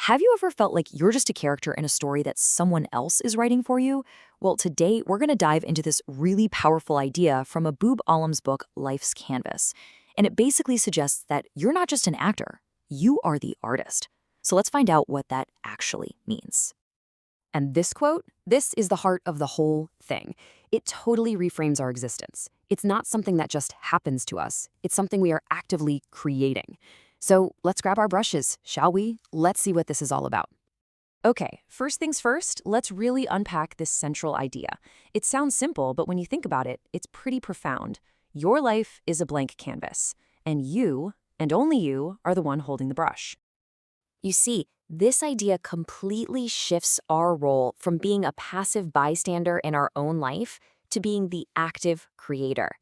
Have you ever felt like you're just a character in a story that someone else is writing for you? Well, today we're going to dive into this really powerful idea from Aboob Alam's book, Life's Canvas. And it basically suggests that you're not just an actor, you are the artist. So let's find out what that actually means. And this quote, this is the heart of the whole thing. It totally reframes our existence. It's not something that just happens to us. It's something we are actively creating. So let's grab our brushes, shall we? Let's see what this is all about. Okay, first things first, let's really unpack this central idea. It sounds simple, but when you think about it, it's pretty profound. Your life is a blank canvas, and you, and only you, are the one holding the brush. You see, this idea completely shifts our role from being a passive bystander in our own life to being the active creator.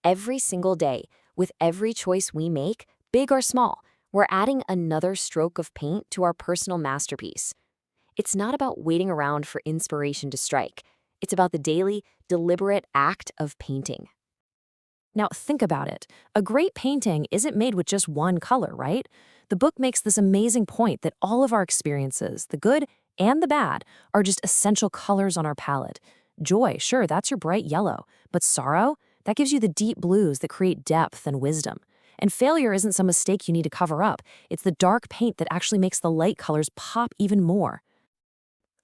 Every single day, with every choice we make, big or small, we're adding another stroke of paint to our personal masterpiece. It's not about waiting around for inspiration to strike. It's about the daily, deliberate act of painting. Now, think about it. A great painting isn't made with just one color, right? The book makes this amazing point that all of our experiences, the good and the bad, are just essential colors on our palette. Joy, sure, that's your bright yellow, but sorrow, that gives you the deep blues that create depth and wisdom. And failure isn't some mistake you need to cover up. It's the dark paint that actually makes the light colors pop even more.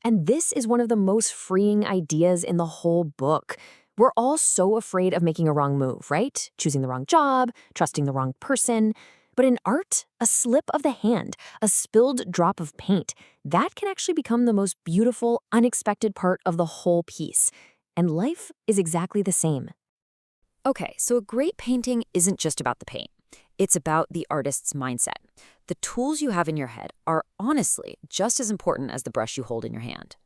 And this is one of the most freeing ideas in the whole book. We're all so afraid of making a wrong move, right? Choosing the wrong job, trusting the wrong person. But in art, a slip of the hand, a spilled drop of paint, that can actually become the most beautiful, unexpected part of the whole piece. And life is exactly the same. Okay, so a great painting isn't just about the paint. It's about the artist's mindset. The tools you have in your head are honestly just as important as the brush you hold in your hand.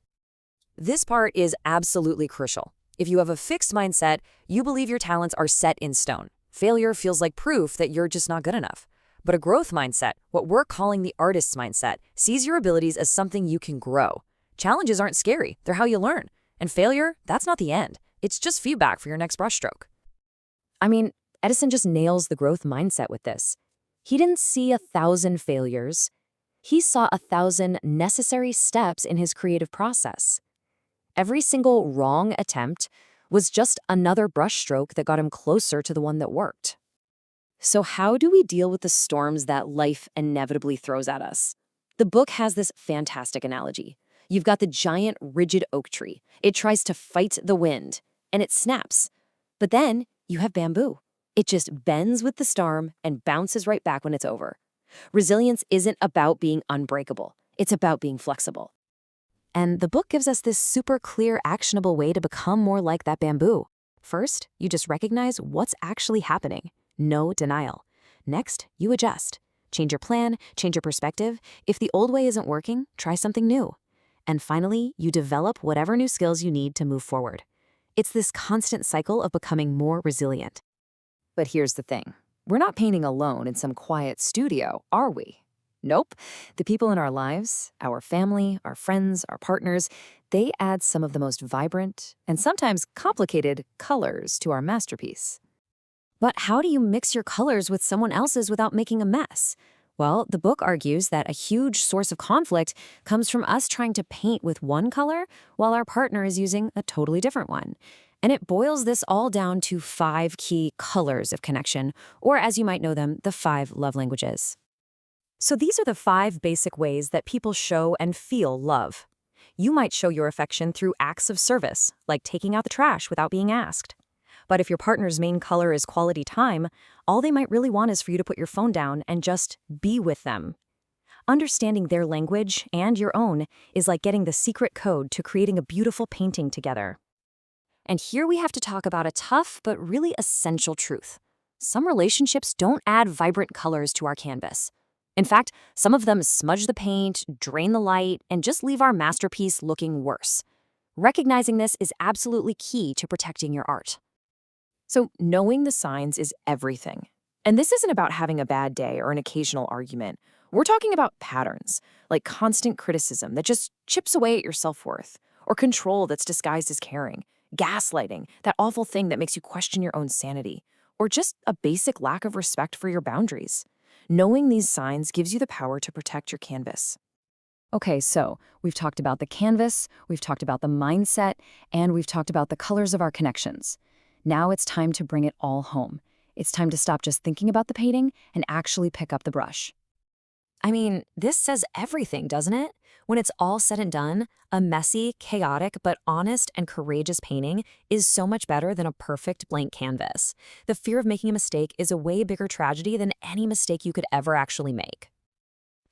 This part is absolutely crucial. If you have a fixed mindset, you believe your talents are set in stone. Failure feels like proof that you're just not good enough. But a growth mindset, what we're calling the artist's mindset, sees your abilities as something you can grow. Challenges aren't scary, they're how you learn. And failure, that's not the end. It's just feedback for your next brushstroke. I mean, Edison just nails the growth mindset with this. He didn't see 1,000 failures. He saw 1,000 necessary steps in his creative process. Every single wrong attempt was just another brushstroke that got him closer to the one that worked. So how do we deal with the storms that life inevitably throws at us? The book has this fantastic analogy. You've got the giant, rigid oak tree. It tries to fight the wind, and it snaps. But then you have bamboo. It just bends with the storm and bounces right back when it's over. Resilience isn't about being unbreakable. It's about being flexible. And the book gives us this super clear, actionable way to become more like that bamboo. First, you just recognize what's actually happening. No denial. Next, you adjust. Change your plan, change your perspective. If the old way isn't working, try something new. And finally, you develop whatever new skills you need to move forward. It's this constant cycle of becoming more resilient. But here's the thing. We're not painting alone in some quiet studio, are we? Nope. The people in our lives, our family, our friends, our partners, they add some of the most vibrant and sometimes complicated colors to our masterpiece. But how do you mix your colors with someone else's without making a mess? Well, the book argues that a huge source of conflict comes from us trying to paint with one color while our partner is using a totally different one. And it boils this all down to 5 key colors of connection, or as you might know them, the 5 love languages. So these are the 5 basic ways that people show and feel love. You might show your affection through acts of service, like taking out the trash without being asked. But if your partner's main color is quality time, all they might really want is for you to put your phone down and just be with them. Understanding their language and your own is like getting the secret code to creating a beautiful painting together. And here we have to talk about a tough but really essential truth. Some relationships don't add vibrant colors to our canvas. In fact, some of them smudge the paint, drain the light, and just leave our masterpiece looking worse. Recognizing this is absolutely key to protecting your art. So knowing the signs is everything. And this isn't about having a bad day or an occasional argument. We're talking about patterns, like constant criticism that just chips away at your self-worth, or control that's disguised as caring, gaslighting, that awful thing that makes you question your own sanity, or just a basic lack of respect for your boundaries. Knowing these signs gives you the power to protect your canvas. Okay, so we've talked about the canvas, we've talked about the mindset, and we've talked about the colors of our connections. Now it's time to bring it all home. It's time to stop just thinking about the painting and actually pick up the brush. I mean, this says everything, doesn't it? When it's all said and done, a messy, chaotic, but honest and courageous painting is so much better than a perfect blank canvas. The fear of making a mistake is a way bigger tragedy than any mistake you could ever actually make.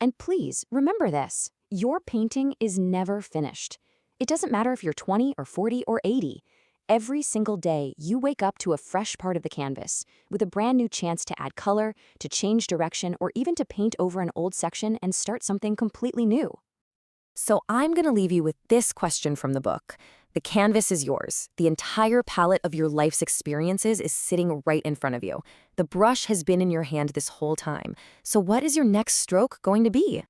And please, remember this. Your painting is never finished. It doesn't matter if you're 20 or 40 or 80. Every single day, you wake up to a fresh part of the canvas, with a brand new chance to add color, to change direction, or even to paint over an old section and start something completely new. So I'm going to leave you with this question from the book. The canvas is yours. The entire palette of your life's experiences is sitting right in front of you. The brush has been in your hand this whole time. So what is your next stroke going to be?